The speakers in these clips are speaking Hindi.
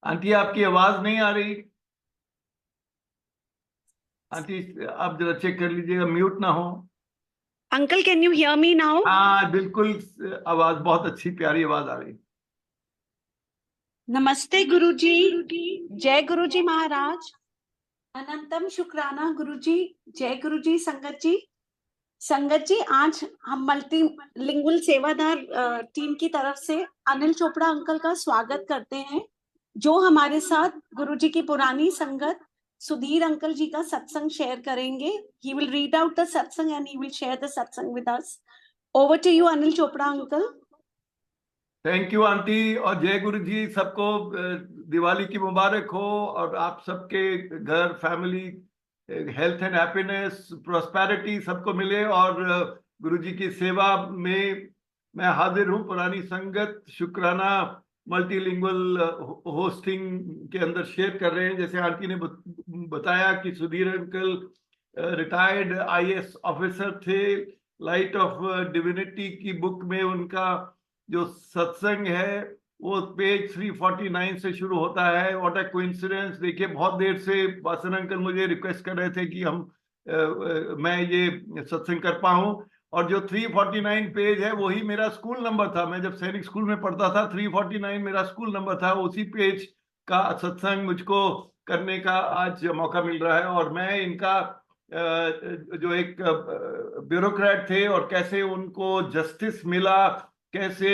आंटी आपकी आवाज नहीं आ रही। आंटी आप जरा चेक कर लीजिएगा, म्यूट ना हो। Uncle, can you hear me now? हाँ बिल्कुल, आवाज बहुत अच्छी प्यारी आवाज आ रही। नमस्ते गुरुजी। जय गुरुजी महाराज। अनंतम शुक्राना गुरुजी। जय गुरुजी। संगत जी, आज हम मल्टी लिंगुअल सेवादार टीम की तरफ से अनिल चोपड़ा अंकल का स्वागत करते हैं, जो हमारे साथ गुरुजी की पुरानी संगत सुधीर अंकल जी का सत्संग शेयर करेंगे। He will read out the satsang and he will share the satsang with us. Over to you, Anil Chopra uncle. Thank you aunty, और जय गुरु जी सबको। दिवाली की मुबारक हो, और आप सबके घर, family, health and happiness, prosperity सबको मिले। और गुरु जी की सेवा में मैं हाजिर हूँ। पुरानी संगत शुक्राना मल्टीलिंगुअल होस्टिंग के अंदर शेयर कर रहे हैं। जैसे आंटी ने बताया कि Sudhir uncle retired IAS officer थे। लाइट ऑफ डिविनिटी की बुक में उनका जो सत्संग है वो पेज 349 से शुरू होता है। What a coincidence. देखिए, बहुत देर से वासन अंकल मुझे रिक्वेस्ट कर रहे थे कि मैं ये सत्संग कर पाऊं। और जो 349 पेज है वही मेरा स्कूल नंबर था। मैं जब सैनिक स्कूल में पढ़ता था, 349 मेरा स्कूल नंबर था। उसी पेज का सत्संग मुझको करने का आज मौका मिल रहा है। और मैं इनका जो एक ब्यूरोक्रेट थे और कैसे उनको जस्टिस मिला, कैसे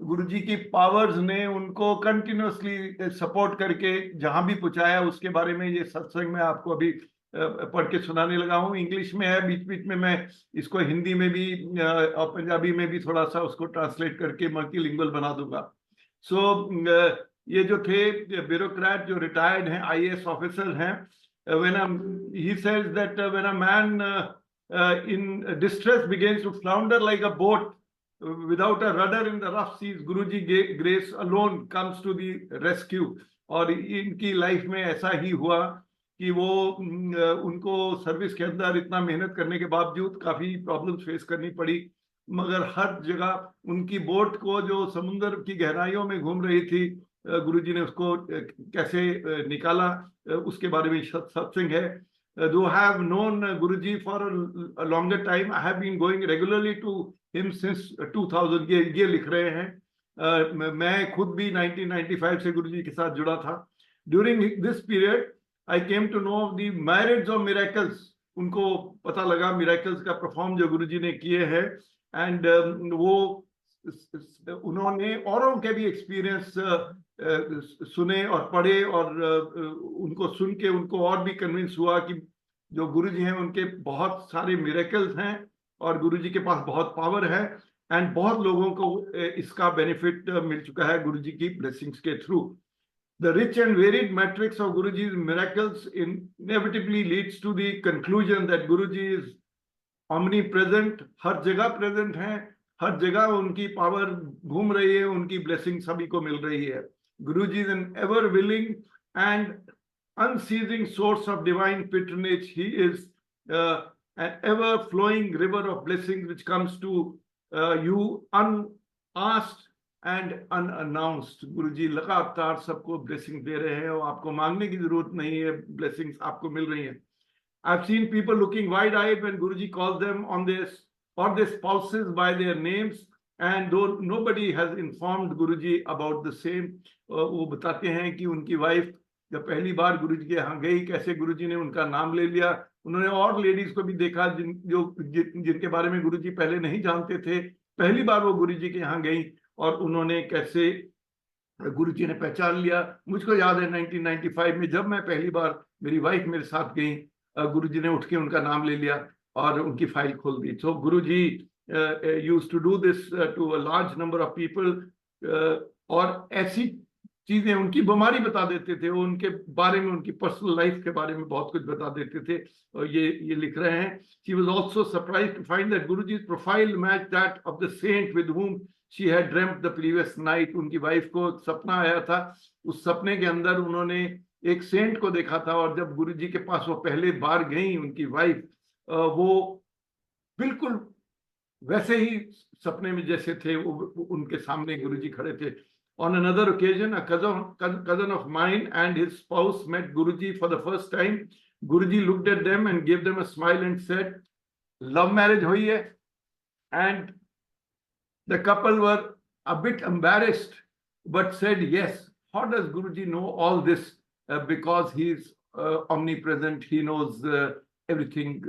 गुरुजी की पावर्स ने उनको कंटिन्यूसली सपोर्ट करके जहां भी पहुंचाया, उसके बारे में ये सत्संग में आपको अभी पढ़ के सुनाने लगा हूँ। इंग्लिश में है, बीच बीच में मैं इसको हिंदी में भी और पंजाबी में भी थोड़ा सा उसको ट्रांसलेट करके मल्टीलिंगुअल बना दूंगा। सो ये जो थे ब्यूरोक्रेट जो रिटायर्ड हैं, आईएएस ऑफिसर हैं, he says that when a man in distress begins to flounder like a boat without a rudder in the rough seas, Guruji grace alone comes to the rescue. और इनकी लाइफ में ऐसा ही हुआ कि वो उनको सर्विस के अंदर इतना मेहनत करने के बावजूद काफी प्रॉब्लम्स फेस करनी पड़ी, मगर हर जगह उनकी बोट को जो समुद्र की गहराइयों में घूम रही थी, गुरुजी ने उसको कैसे निकाला, उसके बारे में सत्संग है। Though I have known Guruji for a longer time, I have been going regularly to him since 2000। ये लिख रहे हैं। मैं खुद भी 1995 से गुरुजी के साथ जुड़ा था। During this period, I came to know of the myriads of miracles। उनको पता लगा मिरेकल्स का परफॉर्म जो गुरुजी ने किए हैं। एंड वो उन्होंने औरों के भी एक्सपीरियंस सुने और पढ़े, और उनको सुन के उनको और भी कन्विंस हुआ कि जो गुरुजी हैं उनके बहुत सारे मिरेकल्स हैं और गुरुजी के पास बहुत पावर है। एंड बहुत लोगों को इसका बेनिफिट मिल चुका है गुरुजी की ब्लेसिंग्स के through. The rich and varied matrix of Guruji's miracles inevitably leads to the conclusion that Guruji is omnipresent। हर जगह प्रेजेंट हैं, हर जगह उनकी पावर घूम रही है, उनकी ब्लेसिंग सभी को मिल रही है। Guruji is an ever willing and unceasing source of divine patronage। He is an ever flowing river of blessings which comes to you unasked and unannounced. Guruji लगातार सबको ब्लेसिंग दे रहे हैं और आपको मांगने की जरूरत नहीं है, ब्लेसिंग्स आपको मिल रही हैं। I've seen people looking wide-eyed when Guruji calls them on this or their spouses by their names, and though nobody has informed Guruji about the same। वो बताते हैं कि उनकी वाइफ जब पहली बार गुरुजी के यहाँ गई, कैसे गुरुजी ने उनका नाम ले लिया। उन्होंने और लेडीज को भी देखा जिनके बारे में गुरुजी पहले नहीं जानते थे, पहली बार वो गुरुजी के यहाँ गई और उन्होंने कैसे गुरुजी ने पहचान लिया। मुझको याद है 1995 में जब मैं पहली बार, मेरी वाइफ मेरे साथ गई, गुरुजी ने उठ के उनका नाम ले लिया और उनकी फाइल खोल दी। So Guruji used to do this to a large number of people. और ऐसी चीजें, उनकी बीमारी बता देते थे, उनके बारे में, उनकी पर्सनल लाइफ के बारे में बहुत कुछ बता देते थे। और ये लिख रहे हैं, she was also surprised to find that Guruji's profile matched that of the saint with whom she had dreamt the previous night। उनकी वाइफ को सपना आया था, उस सपने के अंदर उन्होंने एक सेंट को देखा था, और जब गुरुजी के पास वो पहले बार गई उनकी वाइफ, वो बिल्कुल वैसे ही सपने में जैसे थे वो उनके सामने गुरुजी खड़े थे। On another occasion, a cousin of mine and his spouse met Guruji for the first time. Guruji looked at them and gave them a smile and said, "Love marriage hui hai?" And the couple were a bit embarrassed, but said yes. How does Guruji know all this? Because he's omnipresent. He knows everything.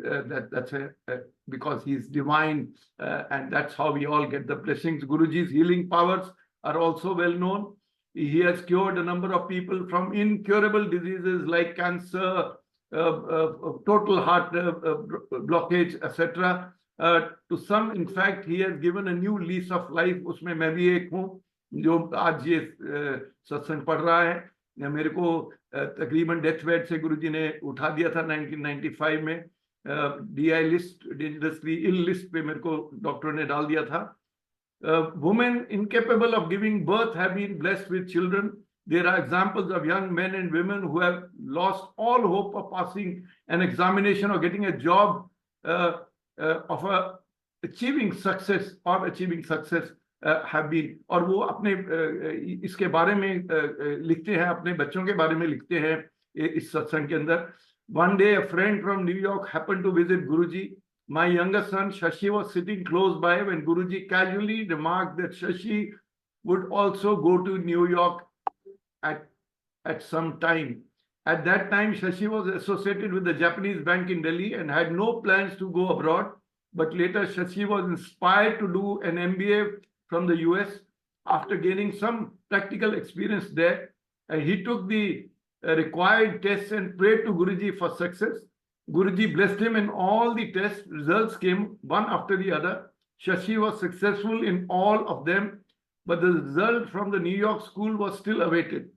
Because he's divine, and that's how we all get the blessings. Guruji's healing powers are also well known. He has cured a number of people from incurable diseases like cancer, total heart blockage, etc. To some, in fact, he has given a new lease of life. उसमें मैं भी एक हूँ जो आज ये सत्संग पढ़ रहा है. मेरे को तकरीबन डेथ बेड से गुरुजी ने उठा दिया था 1995 में. DI लिस्ट, डेंजरसली इल लिस्ट पे मेरे को डॉक्टर ने डाल दिया था. Women incapable of giving birth have been blessed with children. There are examples of young men and women who have lost all hope of passing an examination or getting a job, of achieving success have been. और वो अपने इसके बारे में लिखते हैं, अपने बच्चों के बारे में लिखते हैं इस सत्संग के अंदर. One day a friend from New York happened to visit Guruji. My younger son Shashi was sitting close by when Guruji casually remarked that Shashi would also go to New York at some time. At that time, Shashi was associated with the Japanese bank in Delhi and had no plans to go abroad. But later, Shashi was inspired to do an MBA from the US. After gaining some practical experience there, he took the required tests and prayed to Guruji for success. Guruji blessed him in all the test results came one after the other. Shashi was successful in all of them, but the result from the New York school was still awaited.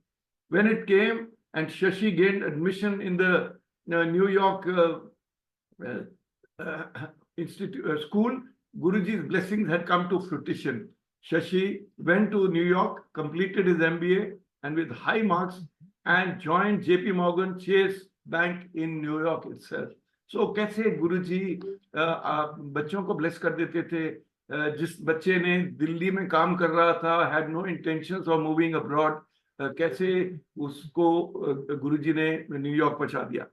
When it came and Shashi gained admission in the New York school, Guruji's blessings had come to fruition. Shashi went to New York, completed his MBA and with high marks, and joined JP Morgan Chase Bank in New York itself. So कैसे गुरुजी बच्चों को bless कर देते थे. जिस बच्चे ने दिल्ली में काम कर रहा था, had no intentions of moving abroad, कैसे उसको गुरुजी ने न्यूयॉर्क पहुंचा दिया.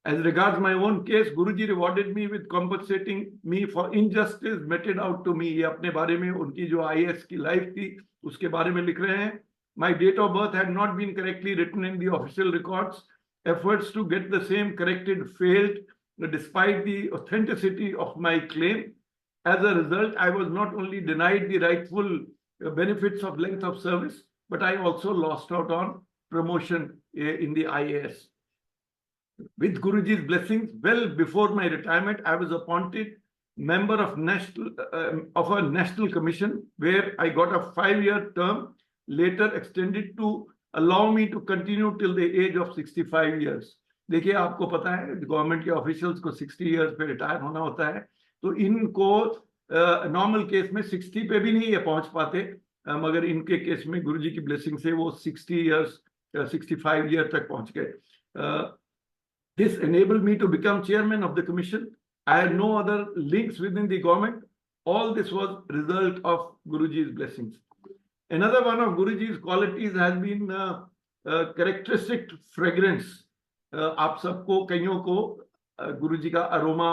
As regards my own case, Guruji rewarded me with compensating me for injustice meted out to me. ये अपने बारे में उनकी जो IAS की लाइफ थी उसके बारे में लिख रहे हैं. My date of birth had not been correctly written in the official records. Efforts to get the same corrected failed despite the authenticity of my claim. As a result, I was not only denied the rightful benefits of length of service, but I also lost out on promotion in the IAS. With Guruji's blessings, well before my retirement, I was appointed member of a national commission where I got a 5-year term, later extended to allow me to continue till the age of 65 years. देखिए आपको पता है गवर्नमेंट के ऑफिशियल्स को 60 इयर्स पे रिटायर होना होता है, तो इनको नॉर्मल केस में 60 पे भी नहीं ये पहुंच पाते, मगर इनके केस में गुरुजी की ब्लेसिंग से वो 65 ईयर तक पहुंच गए. This enabled me to become chairman of the commission. I had no other links within the government. All this was result of Guruji's blessings. Another one of Guruji's qualities has been characteristic fragrance. आप सबको कईयों को गुरुजी का अरोमा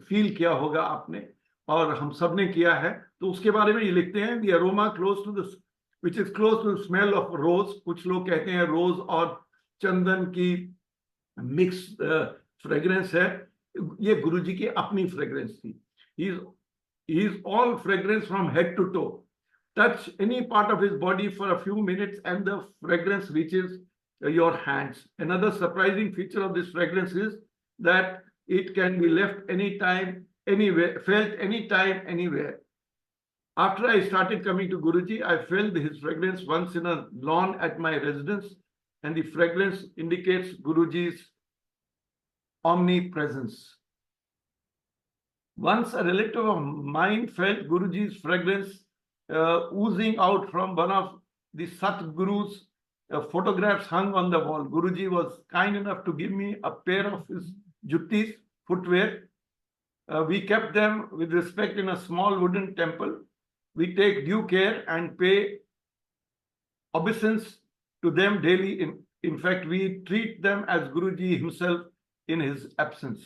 फील किया होगा आपने, और हम सब ने किया है. तो उसके बारे में ये लिखते हैं, the aroma close to the which is close to the smell of rose. कुछ लोग कहते हैं रोज और चंदन की मिक्स फ्रेग्रेंस है. ये गुरुजी की अपनी फ्रेग्रेंस थी. He is all fragrance from head to toe. Touch any part of his body for a few minutes and the fragrance reaches your hands. Another surprising feature of this fragrance is that it can be left anytime, anywhere, felt anytime, anywhere. After I started coming to Guruji, I felt his fragrance once in a lawn at my residence, and the fragrance indicates Guruji's omnipresence. Once a relative of mine felt Guruji's fragrance oozing out from one of the Satguru's photographs hung on the wall. Guruji was kind enough to give me a pair of his juttis, footwear. We kept them with respect in a small wooden temple. We take due care and pay obeisance to them daily. In fact, we treat them as Guruji himself in his absence.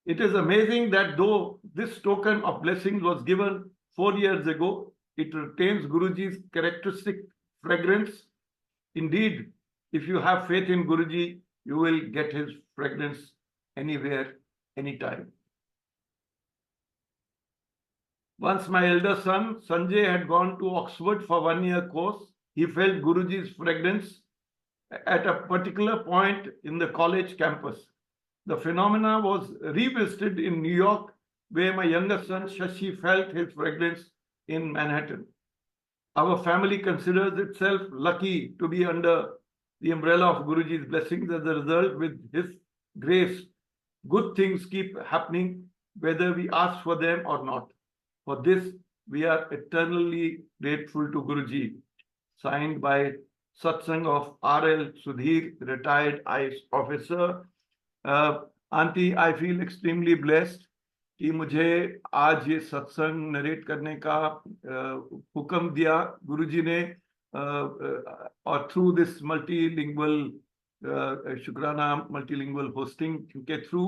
It is amazing that though this token of blessing was given 4 years ago, it retains Guruji's characteristic fragrance. Indeed, if you have faith in Guruji, you will get his fragrance anywhere, anytime. Once my elder son, Sanjay, had gone to Oxford for 1-year course. He felt Guruji's fragrance at a particular point in the college campus. The phenomena was revisited in New York, where my younger son, Shashi, felt his fragrance in Manhattan. Our family considers itself lucky to be under the umbrella of Guruji's blessings. As a result, with his grace, good things keep happening, whether we ask for them or not. For this, we are eternally grateful to Guruji. Signed by Satsang of R.L. Sudhir, retired IAS officer. Auntie, I feel extremely blessed कि मुझे आज ये सत्संग नरेट करने का हुक्म दिया गुरुजी ने, और थ्रू दिस मल्टीलिंगुअल शुक्राना मल्टीलिंगुअल होस्टिंग के through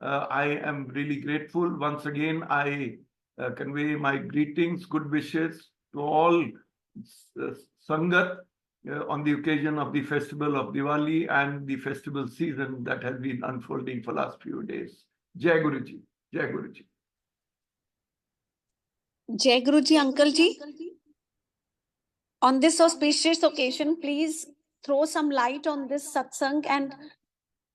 I am really grateful. Once again, I convey my greetings, good wishes to all Sangat on the occasion of the festival of Diwali and the festival season that has been unfolding for last few days. Jai Guruji, Jai Guruji. Jai Guruji, Uncle Ji. On this auspicious occasion, please throw some light on this satsang and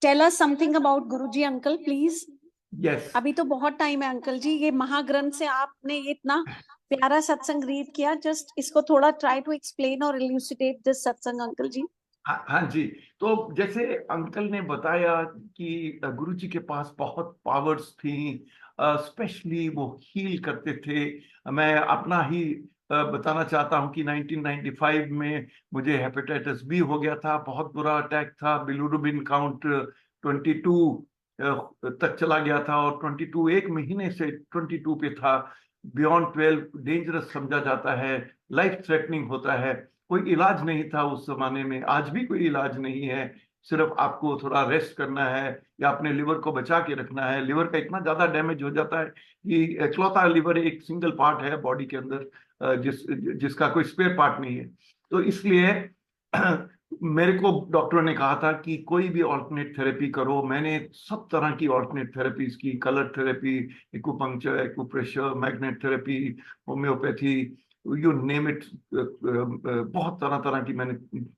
tell us something about Guruji, Uncle, please. Yes. अभी तो बहुत टाइम है अंकल जी, ये महाग्रंथ से आपने ये इतना प्यारा सत्संग रीड किया, जस्ट इसको थोड़ा ट्राई टू एक्सप्लेन और इल्यूसिडेट दिस सत्संग अंकल जी. हाँ जी, तो जैसे अंकल ने बताया कि गुरुजी के पास बहुत पावर्स थी, स्पेशली वो हील करते थे. मैं अपना ही बताना चाहता हूँ कि 1995 में मुझे हेपेटाइटिस बी हो गया था, बहुत बुरा अटैक था, बिलिरुबिन काउंट 22 तक चला गया था, और 22 एक महीने से 22 पे था. बियॉन्ड 12 डेंजरस समझा जाता है, लाइफ थ्रेटनिंग होता है. कोई इलाज नहीं था उस जमाने में, आज भी कोई इलाज नहीं है. सिर्फ आपको थोड़ा रेस्ट करना है या अपने लिवर को बचा के रखना है. लिवर का इतना ज्यादा डैमेज हो जाता है कि इकलौता लिवर एक सिंगल पार्ट है बॉडी के अंदर जिसका कोई स्पेयर पार्ट नहीं है. तो इसलिए मेरे को डॉक्टरों ने कहा था कि कोई भी ऑल्टरनेट थेरेपी करो. मैंने सब तरह की ऑल्टरनेट थेरेपीज की, colour therapy, acupuncture, acupressure, magnet therapy, homeopathy, you name it. बहुत तरह तरह की मैंने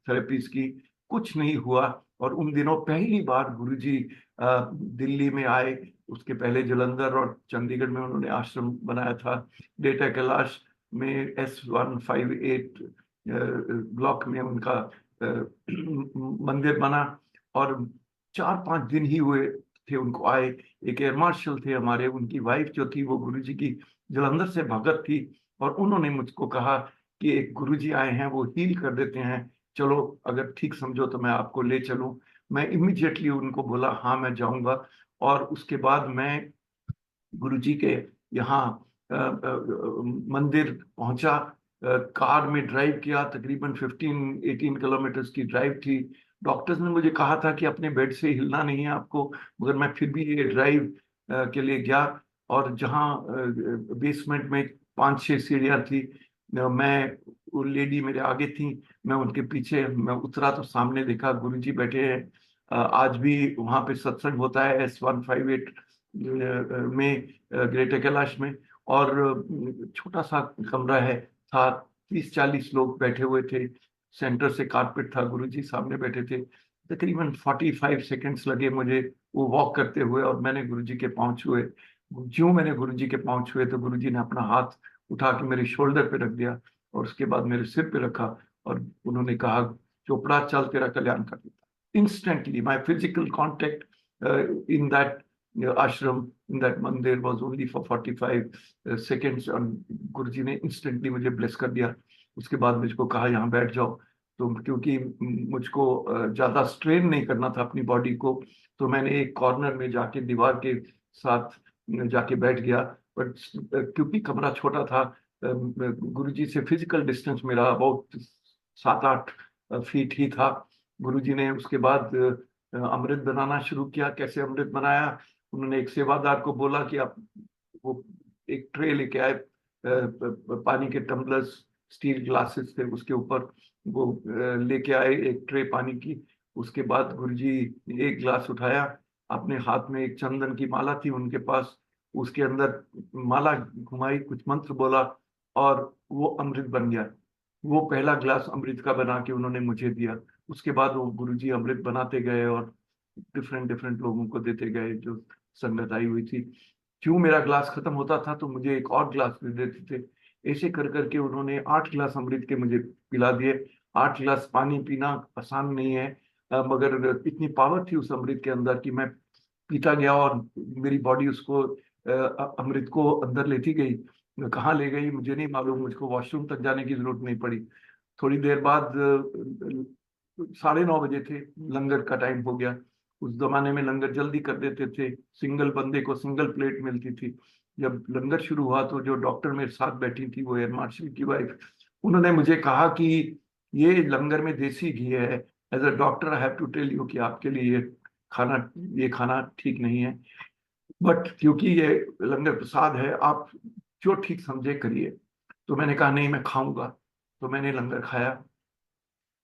थेरेपीज की, कुछ नहीं हुआ. और उन दिनों पहली बार गुरुजी दिल्ली में आए. उसके पहले जलंधर और चंडीगढ़ में उन्होंने आश्रम बनाया था. डेटा कैलाश में S158 ब्लॉक में उनका मंदिर बना, और 4-5 दिन ही हुए थे उनको आए. एक एयर मार्शल थे हमारे, उनकी वाइफ जो थी वो गुरुजी की जलंधर से भगत थी, और उन्होंने मुझको कहा कि एक गुरुजी आए हैं, वो हील कर देते हैं, चलो अगर ठीक समझो तो मैं आपको ले चलूं. मैं इमीडिएटली उनको बोला हाँ मैं जाऊंगा. और उसके बाद मैं गुरुजी के यहाँ मंदिर पहुंचा. कार में ड्राइव किया, तकरीबन 15-18 किलोमीटर की ड्राइव थी. डॉक्टर्स ने मुझे कहा था कि अपने बेड से हिलना नहीं है आपको, मगर मैं फिर भी ये ड्राइव के लिए गया. और जहाँ बेसमेंट में 5-6 सीढ़ियाँ थी, मैं, वो लेडी मेरे आगे थी, मैं उनके पीछे, मैं उतरा तो सामने देखा गुरुजी बैठे हैं. आज भी वहाँ पे सत्संग होता है S158 में, ग्रेटर कैलाश में, और छोटा सा कमरा है, था 30-40 लोग बैठे हुए थे. सेंटर से कारपेट था, गुरुजी सामने बैठे थे. तकरीबन 45 सेकंड्स लगे मुझे वो वॉक करते हुए, और मैंने गुरुजी के पाँव छुए. ज्यों मैंने गुरुजी के पाँव छुए तो गुरुजी ने अपना हाथ उठा के मेरे शोल्डर पे रख दिया, और उसके बाद मेरे सिर पे रखा, और उन्होंने कहा चोपड़ा चल तेरा कल्याण कर देता. Instantly, my physical contact in that ashram, in that mandir was only for 45 seconds, and गुरुजी ने instantly मुझे bless कर दिया. उसके बाद मुझको कहा यहाँ बैठ जाओ. तो क्योंकि मुझको ज्यादा स्ट्रेन नहीं करना था अपनी बॉडी को, तो मैंने एक कॉर्नर में जाके दीवार के साथ जाके बैठ गया. बट क्योंकि कमरा छोटा था गुरु जी से फिजिकल डिस्टेंस मेरा अबाउट 7-8 फीट ही था। गुरु जी ने उसके बाद अमृत बनाना शुरू किया। कैसे अमृत बनाया, उन्होंने एक सेवादार को बोला कि आप वो एक ट्रे लेके आए, पानी के टम्बलर्स, स्टील ग्लासेस थे, उसके ऊपर वो लेके आए एक ट्रे पानी की। उसके बाद गुरुजी एक ग्लास उठाया, अपने हाथ में एक चंदन की माला थी उनके पास, उसके अंदर माला घुमाई, कुछ मंत्र बोला और वो अमृत बन गया। वो पहला ग्लास अमृत का बना के उन्होंने मुझे दिया। उसके बाद वो गुरुजी अमृत बनाते गए और डिफरेंट डिफरेंट लोगों को देते गए जो संगत आई हुई थी। क्यों मेरा ग्लास खत्म होता था तो मुझे एक और ग्लास दे देते थे। ऐसे कर करके उन्होंने 8 ग्लास अमृत के मुझे पिला दिए। 8 ग्लास पानी पीना आसान नहीं है, मगर इतनी पावर थी उस अमृत के अंदर कि मैं पीता गया और मेरी बॉडी उसको अमृत को अंदर लेती गई। कहाँ ले गई मुझे नहीं मालूम, मुझको वॉशरूम तक जाने की जरूरत नहीं पड़ी। थोड़ी देर बाद 9:30 बजे थे, लंगर का टाइम हो गया। उस जमाने में लंगर जल्दी कर देते थे, सिंगल बंदे को सिंगल प्लेट मिलती थी। जब लंगर शुरू हुआ तो जो डॉक्टर मेरे साथ बैठी थी, वो एयर मार्शल की वाइफ, उन्होंने मुझे कहा कि ये लंगर में देसी घी है, as a doctor I have to tell you कि आपके लिए खाना ये खाना ठीक नहीं है, बट क्योंकि ये लंगर प्रसाद है, आप जो ठीक समझे करिए। तो मैंने कहा नहीं, मैं खाऊंगा। तो मैंने लंगर खाया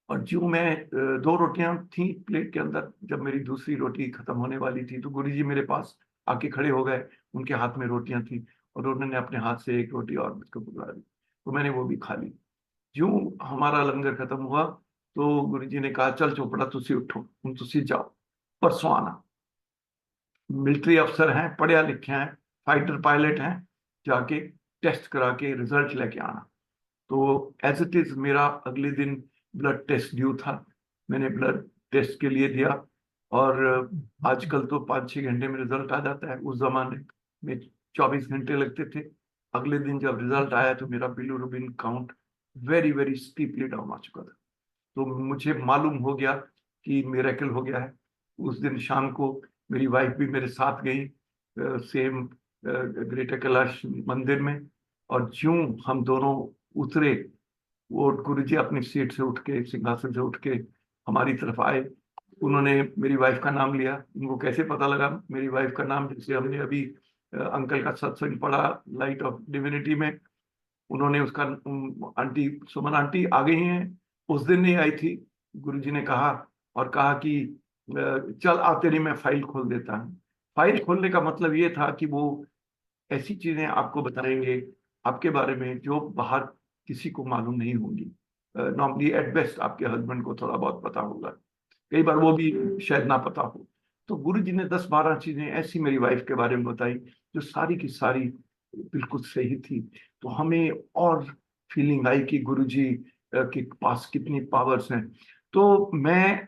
और जो मैं 2 रोटियां थी प्लेट के अंदर, जब मेरी दूसरी रोटी खत्म होने वाली थी तो गुरुजी मेरे पास आके खड़े हो गए। उनके हाथ में रोटियां थी और उन्होंने अपने हाथ से एक रोटी और मुझको पकड़ा दी, तो मैंने वो भी खा ली। जो हमारा लंगर खत्म हुआ तो गुरुजी ने कहा, चल चोपड़ा तुसी उठो, तुम तुसी जाओ, परसों आना। मिलिट्री अफसर हैं, पढ़े लिखे हैं, फाइटर पायलट हैं, जाके टेस्ट करा के रिजल्ट लेके आना। तो एज इट इज मेरा अगले दिन ब्लड टेस्ट ड्यू था। मैंने ब्लड टेस्ट के लिए दिया और आजकल तो 5-6 घंटे में रिजल्ट आ जाता है, उस जमाने में 24 घंटे लगते थे। अगले दिन जब रिजल्ट आया तो मेरा bilirubin count very very steeply down आ चुका था। तो मुझे मालूम हो गया कि मिरेकल हो गया है। उस दिन शाम को मेरी वाइफ भी मेरे साथ गई सेम ग्रेटर कैलाश मंदिर में। और ज्यों हम दोनों उतरे, वो गुरुजी अपनी सीट से उठ के, सिंहासन से उठ के हमारी तरफ आए। उन्होंने मेरी वाइफ का नाम लिया। उनको कैसे पता लगा मेरी वाइफ का नाम, जैसे हमने अभी अंकल का सत्संग पढ़ा लाइट ऑफ डिविनिटी में, उन्होंने उसका आंटी सुमन आंटी आ गई हैं, उस दिन नहीं आई थी। गुरुजी ने कहा और कहा कि चल आ तेरी मैं फाइल खोल देता हूँ। फाइल खोलने का मतलब ये था कि वो ऐसी चीजें आपको बताएंगे आपके बारे में जो बाहर किसी को मालूम नहीं होंगी। नॉर्मली एट बेस्ट आपके हस्बैंड को थोड़ा बहुत पता होगा, कई बार वो भी शायद ना पता हो। तो गुरु जी ने 10-12 चीजें ऐसी मेरी वाइफ के बारे में बताई जो सारी की सारी बिल्कुल सही थी। तो हमें और फीलिंग आई कि गुरु जी के पास कितनी पावर्स हैं। तो मैं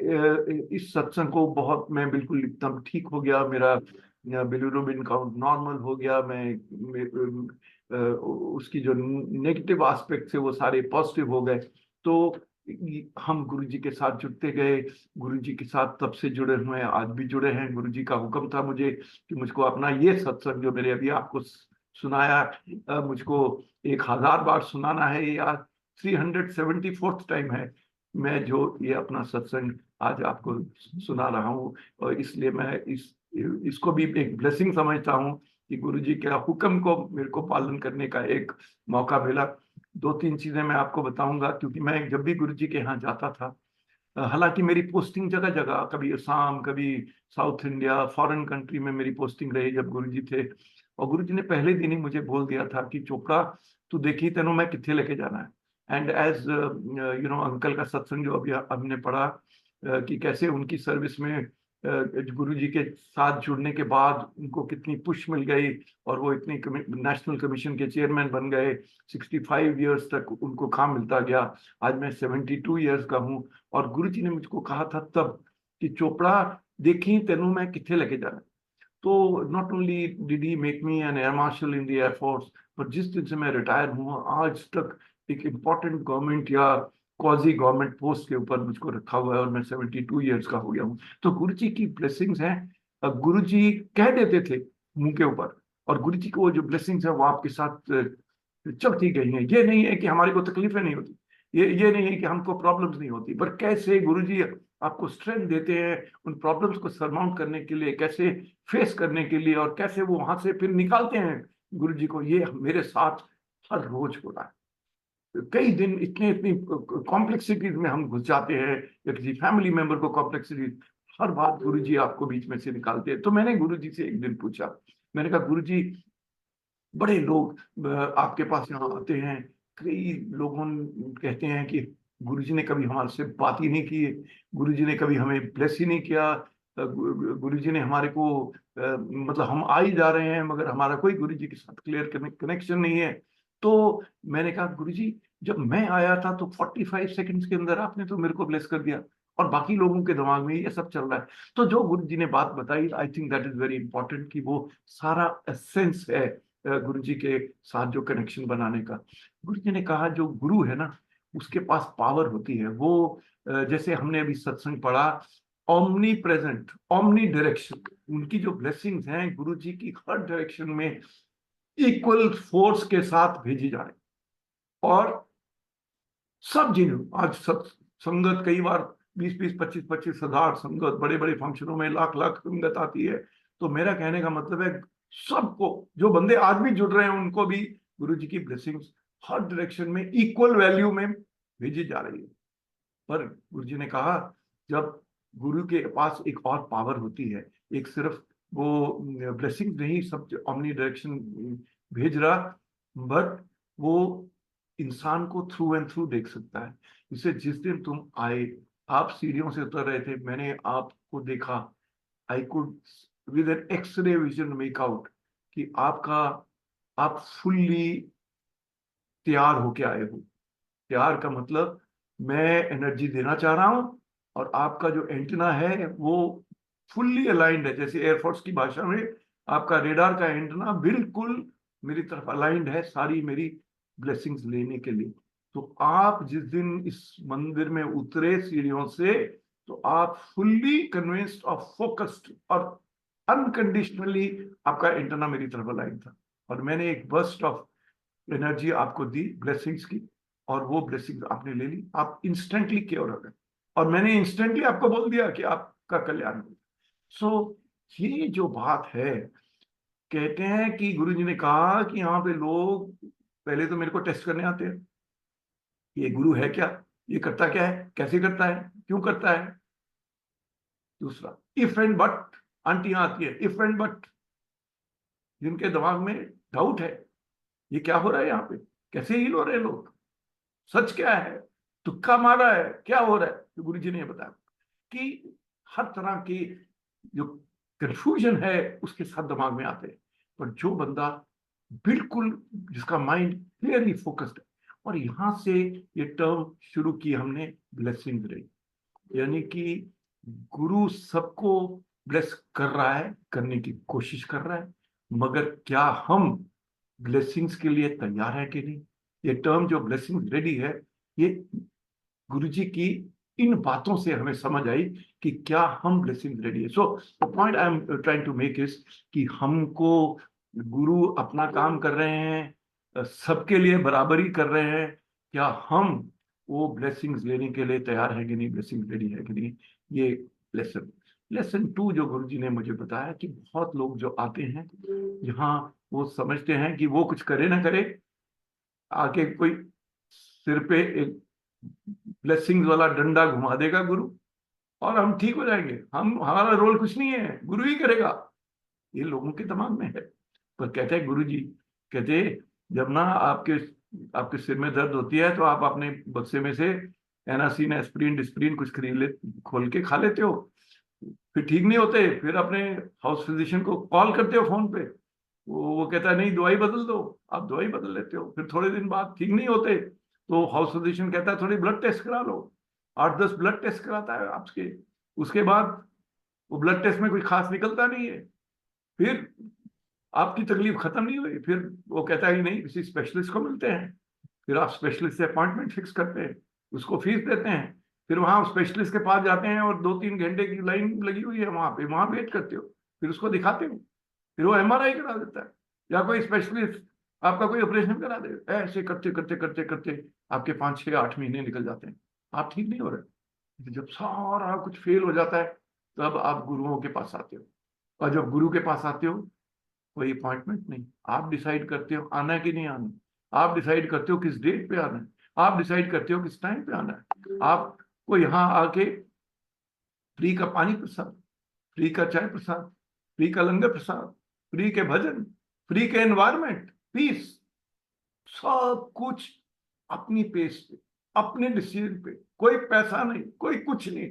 इस सत्संग को बहुत, मैं बिल्कुल एकदम ठीक हो गया, मेरा बिलीरुबिन काउंट नॉर्मल हो गया। उसकी जो नेगेटिव एस्पेक्ट थे वो सारे पॉजिटिव हो गए। तो हम गुरुजी के साथ जुड़ते गए, गुरुजी के साथ तब से जुड़े हुए हैं, आज भी जुड़े हैं। गुरुजी का हुक्म था मुझे कि मुझको अपना ये सत्संग जो मेरे अभी आपको सुनाया, मुझको 1000 बार सुनाना है, या 374th टाइम है मैं जो ये अपना सत्संग आज आपको सुना रहा हूँ। और इसलिए मैं इसको भी एक ब्लेसिंग समझता हूँ कि गुरुजी के हुक्म को मेरे को पालन करने का एक मौका मिला। 2-3 चीजें मैं आपको बताऊंगा, क्योंकि मैं जब भी गुरुजी के यहाँ जाता था, हालांकि मेरी पोस्टिंग जगह जगह, कभी असम, कभी साउथ इंडिया, फॉरेन कंट्री में मेरी पोस्टिंग रही जब गुरुजी थे। और गुरुजी ने पहले दिन ही मुझे बोल दिया था कि चोपड़ा तू देखी तेनों मैं कितने लेके जाना है। एंड एज अंकल का सत्संग जो अभी हमने पढ़ा कि कैसे उनकी सर्विस में गुरुजी के साथ जुड़ने के बाद उनको कितनी पुश मिल गई और वो इतनी नेशनल कमीशन के चेयरमैन बन गए। 65 ईयर्स तक उनको काम मिलता गया। आज मैं 72 ईयर्स का हूँ। और गुरुजी ने मुझको कहा था तब कि चोपड़ा देखी तेनों मैं कितने लेके जाना। तो not only did he make me an air marshal in the air force, पर जिस दिन से मैं रिटायर हुआ आज तक एक इम्पोर्टेंट गवर्नमेंट या क्वाजी गवर्नमेंट पोस्ट के ऊपर मुझको रखा हुआ है और मैं 72 ईयर्स का हो गया हूँ। तो गुरु जी की ब्लेसिंग्स हैं। गुरु जी कह देते थे मुंह के ऊपर, और गुरु जी को वो जो ब्लेसिंग्स है वो आपके साथ चलती गई हैं। ये नहीं है कि हमारे को तकलीफें नहीं होती, ये नहीं है कि हमको प्रॉब्लम्स नहीं होती, पर कैसे गुरुजी आपको स्ट्रेंथ देते हैं उन प्रॉब्लम्स को सरमाउंट करने के लिए, कैसे फेस करने के लिए, और कैसे वो वहां से फिर निकालते हैं गुरुजी को। ये मेरे साथ हर रोज हो रहा है। कई दिन इतने इतनी कॉम्प्लेक्सिटीज में हम घुस जाते हैं, या किसी फैमिली मेंबर को कॉम्प्लेक्सिटी, हर बात गुरुजी आपको बीच में से निकालते हैं। तो मैंने गुरुजी से एक दिन पूछा, मैंने कहा गुरुजी, बड़े लोग आपके पास यहाँ आते हैं, कई लोगों कहते हैं कि गुरुजी ने कभी हमारे से बात ही नहीं की, गुरुजी ने कभी हमें ब्लेस ही नहीं किया, गुरुजी ने हमारे को मतलब हम आ ही जा रहे हैं मगर हमारा कोई गुरुजी के साथ क्लियर कनेक्शन नहीं है। तो मैंने कहा गुरुजी, जब मैं आया था तो 45 सेकंड्स के अंदर आपने तो मेरे को ब्लेस कर दिया, और बाकी लोगों के दिमाग में ये सब चल रहा है। तो जो गुरुजी ने बात बताई, I think that is very important, कि वो सारा एसेंस है गुरु जी के साथ जो कनेक्शन बनाने का। गुरु जी ने कहा जो गुरु है ना, उसके पास पावर होती है। वो जैसे हमने अभी सत्संग पढ़ा, ओमनी प्रेजेंट, ओमनी डायरेक्शन, उनकी जो ब्लेसिंग्स हैं गुरु जी की हर डायरेक्शन में इक्वल फोर्स के साथ भेजी जा रही। और सब जिन आज सब संगत कई बार 20-20, 25-25 हजार संगत, बड़े बड़े फंक्शनों में लाख लाख संगत आती है। तो मेरा कहने का मतलब है, सबको, जो बंदे आज भी जुड़ रहे हैं उनको भी गुरु जी की ब्लेसिंग्स हर डायरेक्शन में इक्वल वैल्यू में भेजी जा रही है। पर गुरु जी ने कहा, जब गुरु के पास एक और पावर होती है, एक सिर्फ वो ब्लेसिंग नहीं सब ओमनी डायरेक्शन भेज रहा, बट वो इंसान को थ्रू एंड थ्रू देख सकता है। इसे जिस दिन तुम आए, आप सीढ़ियों से उतर रहे थे, मैंने आपको देखा, I could with an x-ray vision make out कि आप फुल्ली तैयार होके आए हो। तैयार का मतलब, मैं एनर्जी देना चाह रहा हूं, और आपका जो एंटीना है वो फुल्ली अलाइंड है। जैसे एयरफोर्स की भाषा में, आपका रेडार का एंटीना बिल्कुल मेरी तरफ अलाइंड है, सारी मेरी ब्लेसिंग्स लेने के लिए। तो आप जिस दिन इस मंदिर में उतरे सीढ़ियों से, तो आप फुल्ली कन्विंस्ड और फोकस्ड और अनकंडीशनली आपका एंटीना मेरी तरफ अलाइन था, और मैंने एक बर्स्ट ऑफ एनर्जी आपको दी ब्लेसिंग्स की, और वो ब्लेसिंग्स आपने ले ली, आप इंस्टेंटली क्योर हो गए, और मैंने इंस्टेंटली आपको बोल दिया कि आपका कल्याण हो। सो ये जो बात है, कहते हैं कि गुरुजी ने कहा कि यहाँ पे लोग पहले तो मेरे को टेस्ट करने आते हैं, ये गुरु है क्या, ये करता क्या है, कैसे करता है, क्यों करता है। दूसरा, इफ एंड बट, आंटियां आती है, इफ एंड बट, जिनके दिमाग में डाउट है, ये क्या हो रहा है यहाँ पे, कैसे हील हो रहे हैं लोग, सच क्या है, तुक्का मारा है, क्या हो रहा है। तो गुरु जी ने बताया कि हर तरह की जो कंफ्यूजन है उसके साथ दिमाग में आते हैं, पर जो बंदा बिल्कुल, जिसका माइंड क्लियरली फोकस्ड है। और यहां से ये टर्म शुरू की हमने, ब्लेसिंग रही, यानी कि गुरु सबको ब्लेस कर रहा है, करने की कोशिश कर रहा है, मगर क्या हम ब्लेसिंग्स के लिए तैयार है कि नहीं। ये टर्म जो ब्लेसिंग रेडी है, ये गुरुजी की इन बातों से हमें समझ आई कि क्या हम ब्लेसिंग रेडी है। So the point I am trying to make is कि हमको गुरु अपना काम कर रहे हैं, सबके लिए बराबरी कर रहे हैं, क्या हम वो ब्लेसिंग्स लेने के लिए तैयार है कि नहीं, ब्लेसिंग रेडी है कि नहीं। ये लेसन लेसन 2 जो गुरुजी ने मुझे बताया, कि बहुत लोग जो आते हैं यहाँ, वो समझते हैं कि वो कुछ करे ना करे, आके कोई सिर पे एक ब्लेसिंग्स वाला डंडा घुमा देगा गुरु, और हम ठीक हो जाएंगे, हम हमारा रोल कुछ नहीं है, गुरु ही करेगा। ये लोगों के दिमाग में है। पर कहते हैं गुरु जी, कहते जब ना आपके आपके सिर में दर्द होती है, तो आप अपने बक्से में से एनासिन, एस्प्रिन, डिस्प्रिन कुछ खरीद ले, खोल के खा लेते हो, फिर ठीक नहीं होते, फिर अपने हाउस फिजिशियन को कॉल करते हो फोन पे, वो कहता है नहीं दवाई बदल दो, आप दवाई बदल लेते हो, फिर थोड़े दिन बाद ठीक नहीं होते, तो हाउस फिजिशियन कहता है थोड़ी ब्लड टेस्ट करा लो, 8-10 ब्लड टेस्ट कराता है आपके, उसके बाद वो ब्लड टेस्ट में कोई खास निकलता नहीं है, फिर आपकी तकलीफ खत्म नहीं हुई, फिर वो कहता है कि नहीं किसी स्पेशलिस्ट को मिलते हैं, फिर आप स्पेशलिस्ट से अपॉइंटमेंट फिक्स करते हैं, उसको फीस देते हैं, फिर वहां स्पेशलिस्ट के पास जाते हैं और 2-3 घंटे की लाइन लगी हुई है वहां पे, वहां वेट करते हो, फिर उसको दिखाते हो, फिर वो एमआरआई करा देता है, या कोई स्पेशलिस्ट आपका कोई ऑपरेशन करा दे, ऐसे करते करते करते करते आपके 5 6 8 महीने निकल जाते हैं, आप ठीक नहीं हो रहे। जब सारा कुछ फेल हो जाता है तब आप गुरुओं के पास आते हो, और जब गुरु के पास आते हो कोई अपॉइंटमेंट नहीं, आप डिसाइड करते हो आना है कि नहीं आना, आप डिसाइड करते हो किस डेट पे आना है, आप डिसाइड करते हो किस टाइम पे आना है। आपको यहाँ आके फ्री का पानी प्रसाद, फ्री का चाय प्रसाद, फ्री का लंगर प्रसाद, फ्री के भजन, फ्री के एनवायरमेंट, पीस, सब कुछ अपनी पेस पे, अपने डिसीजन पे, कोई पैसा नहीं, कोई कुछ नहीं।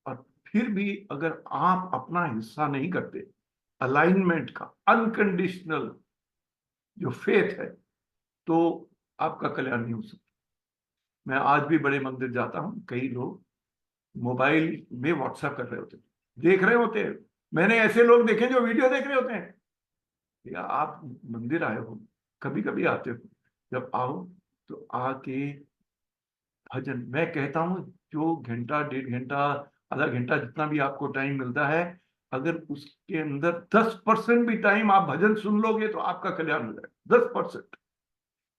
और फिर भी अगर आप अपना हिस्सा नहीं करते अलाइनमेंट का, अनकंडीशनल जो फेथ है, तो आपका कल्याण नहीं हो सकता। मैं आज भी बड़े मंदिर जाता हूं, कई लोग मोबाइल में व्हाट्सएप कर रहे होते हैं, देख रहे होते हैं। मैंने ऐसे लोग देखे जो वीडियो देख रहे होते हैं। या आप मंदिर आए हो, कभी कभी आते हो, जब आओ तो आके भजन, मैं कहता हूँ जो घंटा 1.5 घंटा आधा घंटा जितना भी आपको टाइम मिलता है, अगर उसके अंदर 10% भी टाइम आप भजन सुन लोगे तो आपका कल्याण हो जाएगा, 10%।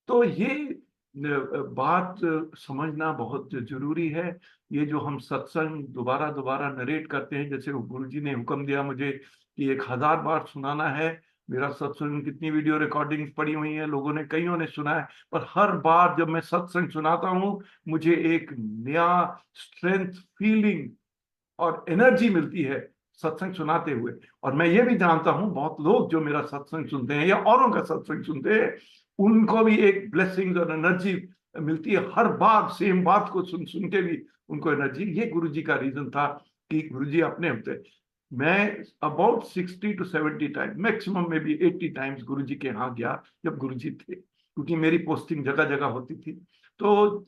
तो ये बात समझना बहुत जरूरी है। ये जो हम सत्संग दोबारा दोबारा नरेट करते हैं, जैसे गुरु जी ने हुक्म दिया मुझे कि 1000 बार सुनाना है। मेरा सत्संग कितनी वीडियो रिकॉर्डिंग्स पड़ी हुई है, लोगों ने, कईयों ने सुना है, पर हर बार जब मैं सत्संग सुनाता हूँ मुझे एक नया स्ट्रेंथ, फीलिंग और एनर्जी मिलती है सत्संग सुनाते हुए। और मैं ये भी जानता हूं बहुत लोग जो मेरा सत्संग सुनते हैं या औरों का सत्संग सुनते हैं, उनको भी एक ब्लेसिंग और एनर्जी मिलती है हर बार, सेम बात को सुन सुन के भी उनको एनर्जी। ये गुरुजी का रीजन था कि गुरुजी अपने होते। मैं अबाउट 60 to 70 टाइम, मैक्सिमम में भी 80 टाइम्स गुरुजी के यहाँ गया जब गुरुजी थे, क्योंकि मेरी पोस्टिंग जगह जगह होती थी। तो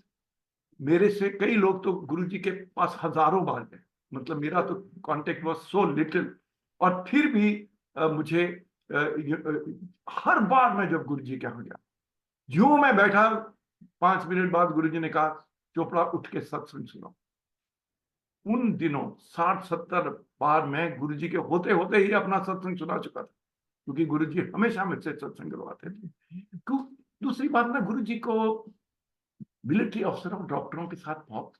मेरे से कई लोग तो गुरुजी के पास हजारों बार गए, मतलब मेरा तो कांटेक्ट वाज सो लिटिल। और फिर भी मुझे हर बार मैं जब गुरुजी के यहाँ गया, यूं मैं बैठा, 5 मिनट बाद गुरुजी ने कहा चोपड़ा उठ के सत्संग सुनो। उन दिनों 60 70 बार मैं गुरुजी के होते होते ही अपना सत्संग सुना चुका था, क्योंकि गुरुजी हमेशा मुझसे सत्संग करवाते थे। दूसरी बात ना, गुरुजी को मिलिट्री अफसरों और डॉक्टरों के साथ बहुत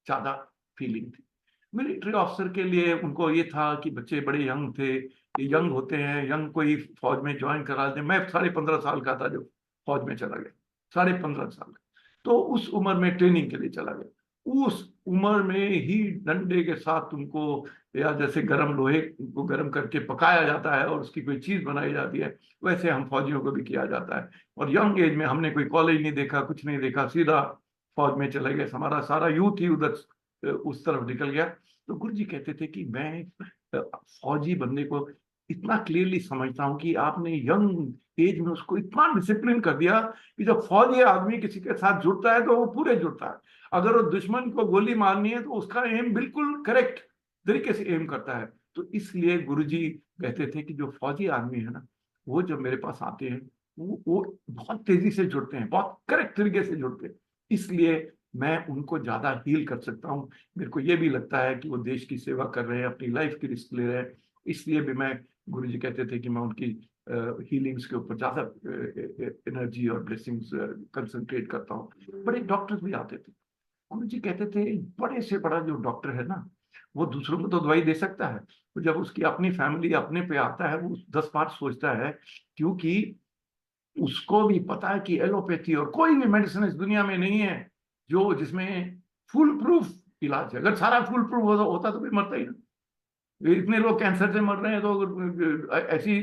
ज्यादा फीलिंग थी। मिलिट्री ऑफिसर के लिए उनको ये था कि बच्चे बड़े यंग थे, ये यंग होते हैं, यंग कोई फौज में ज्वाइन करा दे। मैं 15.5 साल का था जब फौज में चला गया, 15.5 साल का। तो उस उम्र में ट्रेनिंग के लिए चला गया। उस उम्र में ही डंडे के साथ तुमको, या जैसे गर्म लोहे को गर्म करके पकाया जाता है और उसकी कोई चीज बनाई जाती है, वैसे हम फौजियों को भी किया जाता है। और यंग एज में हमने कोई कॉलेज नहीं देखा, कुछ नहीं देखा, सीधा फौज में चले गए। हमारा सारा यूथ ही उधर उस तरफ निकल गया। तो गुरु जी कहते थे कि मैं फौजी बंदे को इतना क्लियरली समझता हूँ कि आपने यंग एज में उसको इतना डिसिप्लिन कर दिया कि जब फौजी आदमी किसी के साथ जुड़ता है तो वो पूरे जुड़ता है। अगर वो दुश्मन को गोली मारनी है तो उसका एम बिल्कुल करेक्ट तरीके से एम करता है। तो इसलिए गुरुजी कहते थे कि जो फौजी आदमी है ना, वो जब मेरे पास आते हैं वो बहुत तेजी से जुड़ते हैं, बहुत करेक्ट तरीके से जुड़ते हैं। इसलिए मैं उनको ज्यादा हील कर सकता हूँ। मेरे को ये भी लगता है कि वो देश की सेवा कर रहे हैं, अपनी लाइफ की रिस्क ले रहे हैं। इसलिए भी मैं, गुरुजी कहते थे कि मैं उनकी हीलिंग्स के ऊपर ज्यादा एनर्जी और ब्लेसिंग्स कंसंट्रेट करता हूँ। बड़े डॉक्टर्स भी आते थे। गुरु जी कहते थे बड़े से बड़ा जो डॉक्टर है ना, वो दूसरों को तो दवाई दे सकता है, तो जब उसकी अपनी फैमिली अपने पे आता है वो 10 बार सोचता है, क्योंकि उसको भी पता है कि एलोपैथी और कोई भी मेडिसिन इस दुनिया में नहीं है जो जिसमें फुल प्रूफ इलाज है। अगर सारा फुल प्रूफ होता तो फिर मरता ही ना। इतने लोग कैंसर से मर रहे हैं, तो ऐसी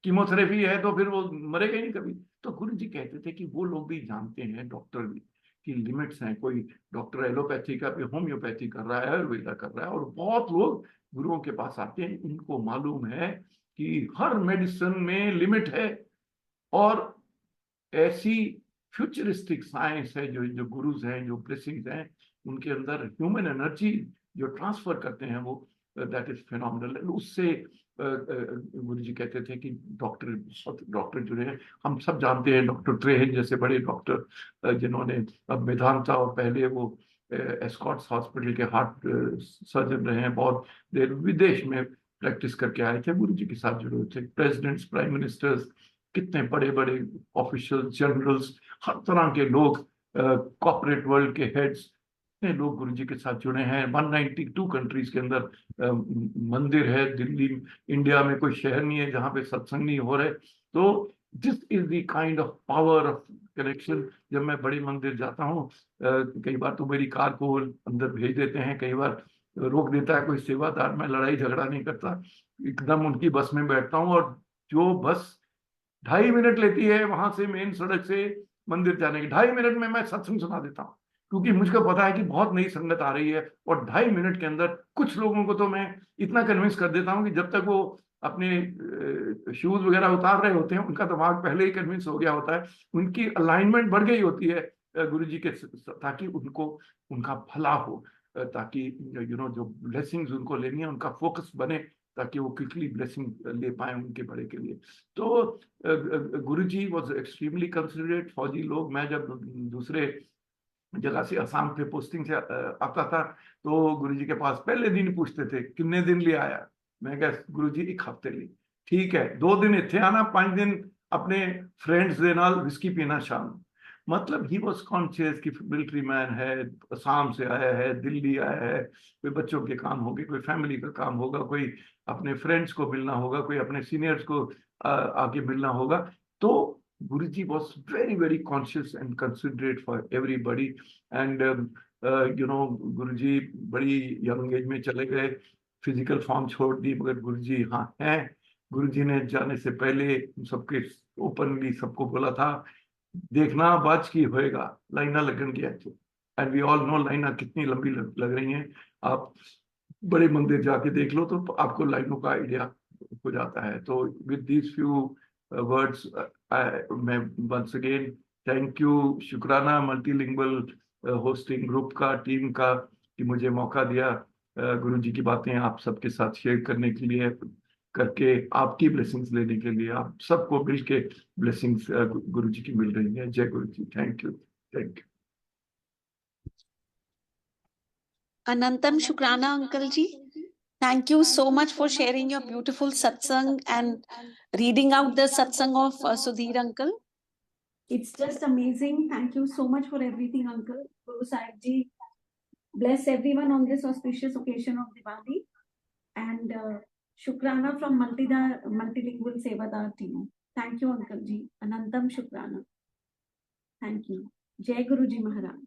कीमोथेरेपी है तो फिर वो मरेगा ही नहीं कभी। तो गुरु जी कहते थे कि वो लोग भी जानते हैं, डॉक्टर भी, कि लिमिट्स हैं। कोई डॉक्टर एलोपैथी का भी होम्योपैथी कर रहा है, आयुर्वेदा कर रहा है, और बहुत लोग गुरुओं के पास आते हैं, उनको मालूम है कि हर मेडिसिन में लिमिट है। और ऐसी फ्यूचरिस्टिक साइंस है जो जो गुरुज हैं, जो ब्लेसिंग्स हैं, उनके अंदर ह्यूमन एनर्जी जो ट्रांसफर करते हैं वो दैट इज फिनोमिनल। उससे गुरु जी कहते थे कि डॉक्टर जुड़े हैं। हम सब जानते हैं डॉक्टर त्रेहन जैसे बड़े डॉक्टर, जिन्होंने अब मेदांता और पहले वो एस्कॉट्स हॉस्पिटल के हार्ट सर्जन रहे हैं, बहुत देर विदेश में प्रैक्टिस करके आए थे, गुरु जी के साथ जुड़े हुए थे। प्रेसिडेंट्स, प्राइम मिनिस्टर्स, कितने बड़े बड़े ऑफिशियल, जनरल्स, हर तरह के लोग, कॉर्पोरेट वर्ल्ड के हेड्स, इतने लोग गुरुजी के साथ जुड़े हैं। 192 कंट्रीज के अंदर मंदिर है। दिल्ली, इंडिया में कोई शहर नहीं है जहाँ पे सत्संग नहीं हो रहे। तो this is the kind of power of connection. जब मैं बड़े मंदिर जाता हूँ, कई बार तो मेरी कार को अंदर भेज देते हैं, कई बार रोक देता है कोई सेवादार। मैं लड़ाई झगड़ा नहीं करता, एकदम उनकी बस में बैठता हूँ, और जो बस 2.5 मिनट लेती है वहां से, मेन सड़क से मंदिर जाने की, 2.5 मिनट में मैं सत्संग सुना देता हूँ। क्योंकि मुझको पता है कि बहुत नई संगत आ रही है, और 2.5 मिनट के अंदर कुछ लोगों को तो मैं इतना कन्विंस कर देता हूँ कि जब तक वो अपने शूज वगैरह उतार रहे होते हैं, उनका दिमाग पहले ही कन्विंस हो गया होता है, उनकी अलाइनमेंट बढ़ गई होती है गुरु जी के, ताकि उनको उनका भला हो, ताकि जो ब्लेसिंग्स उनको लेनी है उनका फोकस बने, ताकि वो क्विकली ब्लेसिंग ले पाए उनके बड़े के लिए। तो गुरुजी वॉज एक्सट्रीमली कंसिडरेट। फौजी लोग, मैं जब दूसरे जगह से, असम पे पोस्टिंग से आता था, तो गुरुजी के पास पहले दिन पूछते थे कितने दिन ले आया। मैं कहा गुरुजी 1 हफ्ते ली। ठीक है, 2 दिन इतने आना, 5 दिन अपने फ्रेंड्स दे नाल विस्की पीना शाम। मतलब ही वॉज कॉन्शियस कि मिलिट्री मैन है, असम से आया है, दिल्ली आया है, कोई बच्चों के काम होंगे, कोई फैमिली का काम होगा, कोई अपने फ्रेंड्स को मिलना होगा, कोई अपने सीनियर्स को आके मिलना होगा। तो Guruji was very, very conscious and considerate for everybody. And Guruji बड़ी यंग एज में चले गए, फिजिकल फॉर्म छोड़ दी, मगर गुरुजी हाँ हैं। गुरुजी ने जाने से पहले सबके ओपनली सबको बोला था, देखना बाज की होएगा, लाइना लगन गया थे। एंड वी ऑल नो लाइना कितनी लंबी लग रही हैं। आप बड़े मंदिर जाके देख लो तो आपको लाइनों का आइडिया हो जाता है। तो विद दीज फ्यू वर्ड्स, मैं वंस अगेन थैंक यू, शुक्राना मल्टीलिंगुअल होस्टिंग ग्रुप का, टीम का, कि मुझे मौका दिया गुरु जी की बातें आप सबके साथ शेयर करने के लिए, करके आपकी ब्लेसिंग्स लेने के लिए। आप सबको मिल के ब्लेसिंग्स गुरु जी की मिल रही है। जय Guru ji. Thank you, thank you. Anantam Shukrana, Uncle Ji. Thank you so much for sharing your beautiful satsang and reading out the satsang of Sudhir Uncle. It's just amazing. Thank you so much for everything, Uncle. Guru Sahib Ji bless everyone on this auspicious occasion of Diwali. And Shukrana from Multilingual Sevadar team. Thank you, Uncle Ji. Anantam Shukrana. Thank you. Jai Guru Ji Maharaj.